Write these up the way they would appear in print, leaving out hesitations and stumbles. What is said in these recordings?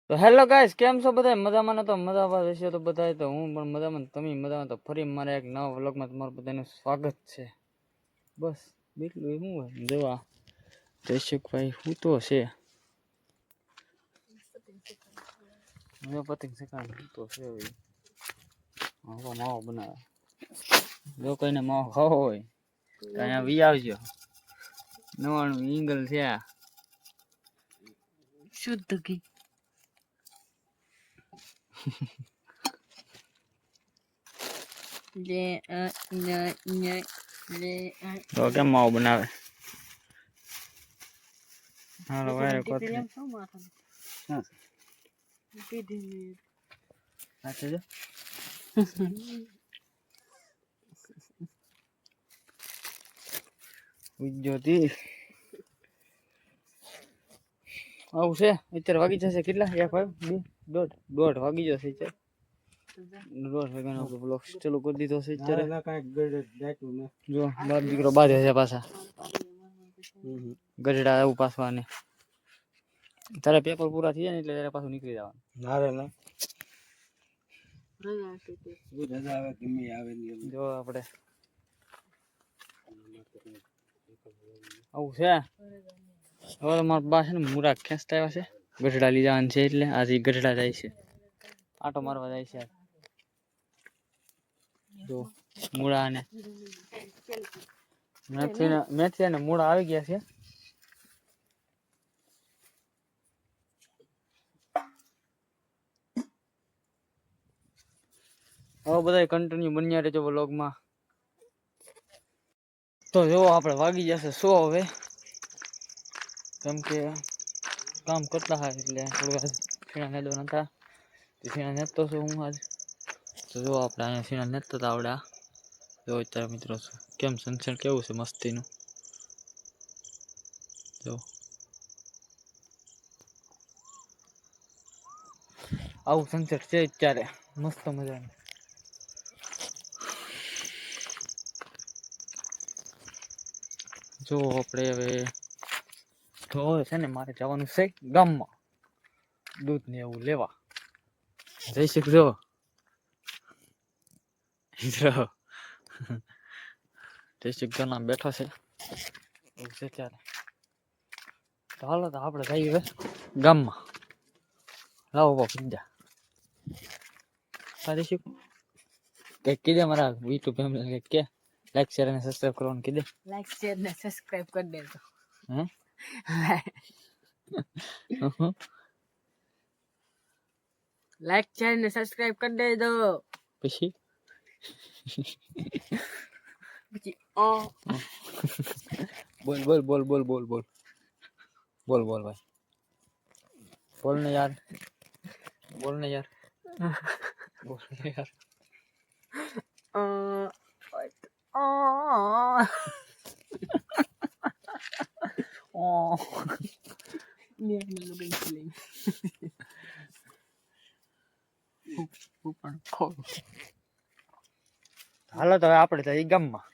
તો hello guys, કેમ છો બધા? મજામાં? તો મજામાં રહેશે તો બધા. તો હું પણ મજામાં, તમે મજામાં? તો ફરી મારા એક નવા વ્લોગમાં તમારું બધાનું સ્વાગત છે. બસ બીટલું શું હોય જોવા જયશુખભાઈ હું તો છે પતિંગ શીખાડ હું તો છે માવો બનાવે. જો કોઈને માવો ખાવો હોય તો અહીંયા વી આવજો. નવાણું ઇંગલ છે શુદ્ધ ઘી. તો કેમ માવો બનાવે? હાલો વારે કોથળી સાચે જો ઉજ્જોતી આવું છે. અત્યારે વાગી જશે કેટલા? 1 વાગ 2 દોઢ વાગી જશે અત્યારે. 2 વાગ્યાનો આપણો બ્લોગ ચાલુ કરી દીધો છે અત્યારે. જો બાપ દીકરો બાજે છે પાછા ગઢડા આવું પાછું. આને તારે પેપર પૂરા થઈ જાય ને એટલે તારે પાછું નીકળી જવાનું. જો આપણે આવું છે. હવે મારા બા છે ને મુરા ખેંચતા આવ્યા છે. ગઢડા લઈ જવાનું છે એટલે આજે ગઢડા જાય છે, આટો મારવા જાય છે. જો મૂળા અને મેથી અને મૂળા આવી ગયા છે. હવે બધા કન્ટિન્યુ બન્યા રહેજો વ્લોગમાં. તો જો આપણે વાગી જશે 100 હવે, કેમ કે કામ કરતા હોય એટલે થોડું સીણા નેદવા નતા. સીણા નેદતો છું હું આજ. તો જો આપણે અહીંયા સીણા નેદતા હતા આવડા. જો અત્યારે મિત્રો કેમ સનસેટ કેવું છે મસ્તીનું. જો આવું સનસેટ છે અત્યારે મસ્ત મજાનું. જો આપણે હવે તો છે ને મારે જવાનું છે ગામમાં દૂધ ને એવું લેવા. જઈ શકજો જયશુખ નામ બેઠો છે એવું છે ત્યારે. તો હાલો તો આપણે જઈએ હવે ગામમાં. લાવો પીઝા જયશુખ કઈક કીધે મારા યુટ્યુબ ફેમિલી કઈક કે લાઈક શેર અને સબસ્ક્રાઇબ કરવાનું કીધે. લાઈક શેર ને સબસ્ક્રાઇબ કરી દેજો. હે લાઈક શેર ને સબસ્ક્રાઇબ કરી દેજો. પછી બોલ બોલ બોલ બોલ બોલ બોલ બોલ બોલ ભાઈ બોલ ને યાર, બોલ ને યાર, બોલ ને યાર. હાલો તો હવે આપણે તો એ ગામમાં.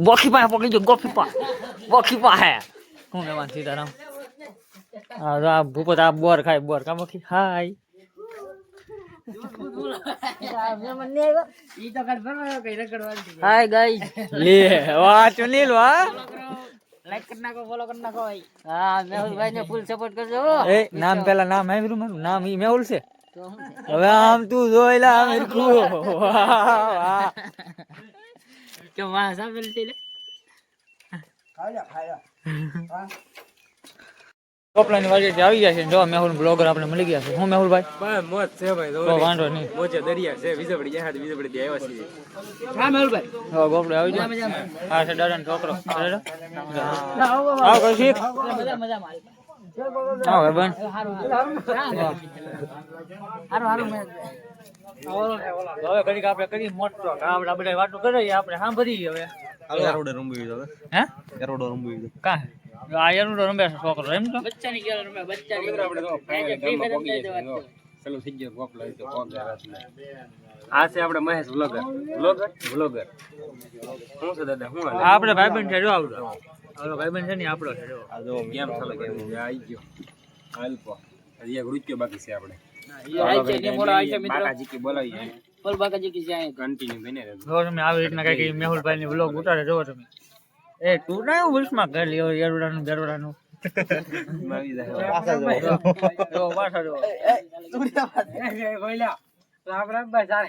બોખી પાસે પકડી જો બોખી પાસે હું મેવાન સીતારામ. આ ભૂપત આ બોર ખાય બોર કા બોખી હાય. હાય ગાઈસ લે વાહ ચુનીલ વાહ લાઈક કરી નાખો, ફોલો કરી નાખો ભાઈ. હા મેહુલભાઈ ને ફૂલ સપોર્ટ કરજો. એ નામ પેલા નામ આવ્યું મારું નામ ઈ મેહુલ છે. હવે આમ તું જોઈ લે આમ હરખું. વાહ કે વાહ સાબેલ લે પોપલાની વાડી આવી ગયા છે. જો મેહુલ બ્લોગર આપણે મળી ગયા છે. હું મેહુલભાઈ બસ મોજ છે ભાઈ. તો વાંધો નહીં. મોજે દરિયા છે વિજયપડી જહાજ વિજયપડી થી આવ્યા છીએ. હા મેહુલભાઈ. હવે ગોપડે આવી જાય. હા છે દાદાનો છોકરો. આવ કઈ શીખ. મજા મજા મારી. હા ભાઈ બન હારું હવે ઘડીક આપણે કરી મોટો આપણે બધા વાતો કરીએ આપણે સાંભળીએ હવે. એરોડે રંબી દો. હે એરોડે રંબી દો. કા આ એનું રમે છે છોકરો એમ તો બચ્ચાની ગેલ રમે બચ્ચાની આપણે તો ફ્રી ફાયર રમતા જવા. ચાલુ થઈ ગયો ગોપ લાવી તો કોક આ છે આપણે મહેશ વ્લોગર વ્લોગર વ્લોગર શું છે દાદા શું હાલે આપણે ભાઈબંધ છે જો આપણો ભાઈબંધ છે ને આપણો છે જો આ જો ગેમ ચાલે કે આવી ગયો હાલ કો હજી એક રૂપિયો બાકી છે આપણે બાકાજી કે બોલાવીએ કન્ટિન્યુ બને રહે જો તમે આવી રીતના કઈ મેહુલભાઈ ની વ્લોગ ઉતારે જોવો તમે એ તું ના વર્ષમાં કરી લ્યો યરુડાનું ગરવડાનું મારી જાય જો પાછા જો રામ રામ ભાઈ સારે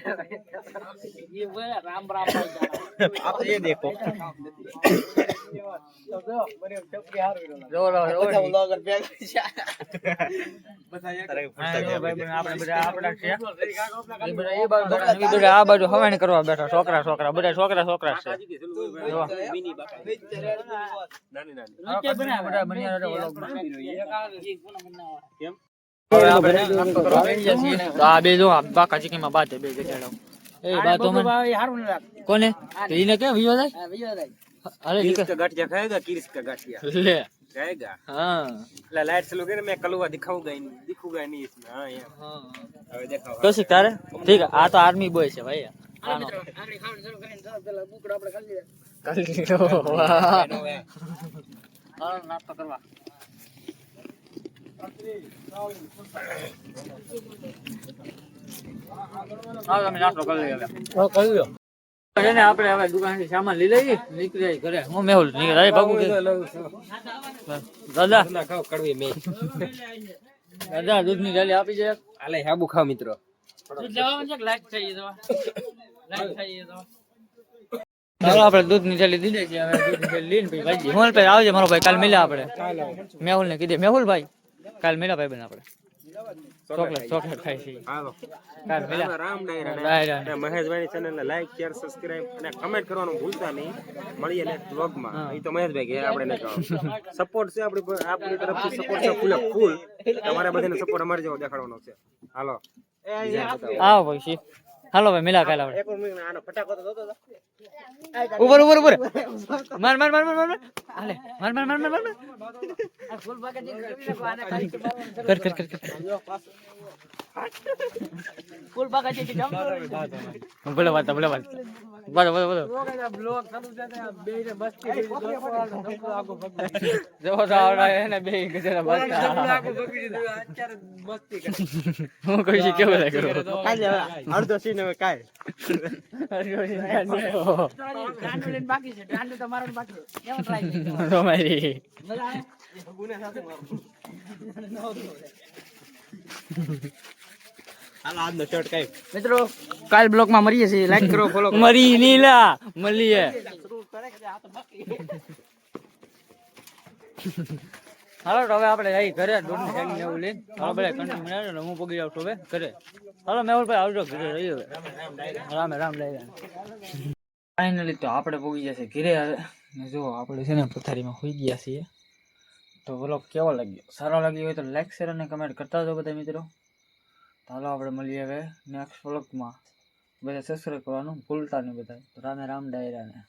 ये बोला राम राम भाई आप ये देखो જો લો व्लॉगर पे આપણે બધા આપણા છે એ બધા એ બાજુ આ બાજુ હવાણી કરવા બેઠા છોકરા છોકરા બધા છોકરા છોકરા છે જો મિની બાકા નાની નાની બધા બન્યા રહે વ્લોગ કેમ આ બે જો બાકા ચીકીમાં બાત બે જગ્યાએ એ બાતો મને हारून ना કોને એને કે વિયો જાય અરે किरिस का गाठिया खाएगा किरिस का गाठिया લે खाएगा હા ला लाइट चालू करे मैं कलवा दिखाऊंगा ही नहीं दिखूंगा नहीं इसमें हां यार હવે દેખાવ કશી તારે ઠીક આ તો આર્મી બોય છે ભાઈ मित्रों आगे खावन चालू કરીને તો પેલા બુકડો આપણે કરી લીધા કરી લો હાલ નાસ્તો કરવા હા તમે નાસ્તો કરી લો એને આપણે હવે દુકાનથી સામાન લઈ લઈએ નીકળી ઘરે હું મેહુલ નીકળે બાબુ દાદા ના ખાવ કડવી મે દાદા દૂધની ગાલી આપી જાય આલે હાબુ ખાવ મિત્રો દૂધ લેવા છે લાઈક થઈ તો લાઈક થઈ તો ચાલો આપણે દૂધની થેલી દીધી છે હવે દૂધની થેલી લઈને પછી ભાઈ મોહન ભાઈ આવજે મારો ભાઈ કાલ મળ્યા આપણે મેહુલ ને કીધે મેહુલ ભાઈ કાલ મળ્યા ભાઈ બન આપણે ચોકલેટ ચોકલેટ ખાઈ છે હાલો કાલ મળ્યા રામ ડાયરા ડાયરા અને મહેશભાઈ ચેનલ ને લાઈક શેર સબસ્ક્રાઇબ અને કમેન્ટ કરવાનું ભૂલતા નહીં મળીએ નેક્સ્ટ વ્લોગ માં એ તો મહેશભાઈ કે આપણે નહીં કરવાનું સપોર્ટ છે આપણી તરફથી સપોર્ટ છે ફૂલ તમારે બધાને સપોર્ટ અમારે જેવો દેખાડવાનો છે હાલો આવો ભાઈ હાલો ભાઈ મિલા કાલ આપણે એક મિનિટ આનો ફટાકો તો દો ઉપર ઉપર ઉપર માર માર માર માર માર હાલે માર માર માર માર માર આ ફૂલ બાકા જે આને કર કર કર કર ફૂલ બાકા જે જમ બોલો વાત બોલો વાત બોલો બોલો બોલો બ્લોગ ચાલુ છે બે ને મસ્તી આગો જો આવડા એને બે ગજરા બસ્તા આગો બગડી દીધું અત્યારે મસ્તી કરે હું કહી છે કેવું લાગ્યું કાલે અડધો સીન હવે કાય ગાંડુ લઈને બાકી છે ગાંડુ તમારો બાકી છે કેવો ટ્રાય છે તમારી મજા આવે ગુને સાથે હાલો આજનો શર્ટ કાઈ મિત્રો કાલ બ્લોગ માં મળીએ છીએ લાઈક કરો ફોલો કરો મરી નીલા મળીએ હાલો તો હવે આપણે જઈ ઘરે દૂધની થેલી ને એવું લઈને હાલો બધા કન્ટિન્યુ બનાવ્યો ને હું પગી જાઉં છું હવે ઘરે હાલો મેહુલભાઈ આવજો ઘરે રહી હવે રામે રામ લઈ ફાઇનલી તો આપણે પગી જશે ઘરે હવે ને જો આપણે છે ને પથારીમાં સુઈ ગયા છીએ તો વ્લોગ કેવો લાગ્યો સારો લાગ્યો હોય તો લાઈક શેર અને કમેન્ટ કરતા જાઓ બધા મિત્રો હાલો આપણે મળીએ હવે નેક્સ્ટ વ્લોગમાં બધા સબસ્ક્રાઈબ કરવાનું ભૂલતા નહીં બધા રામે રામ ડાયરાને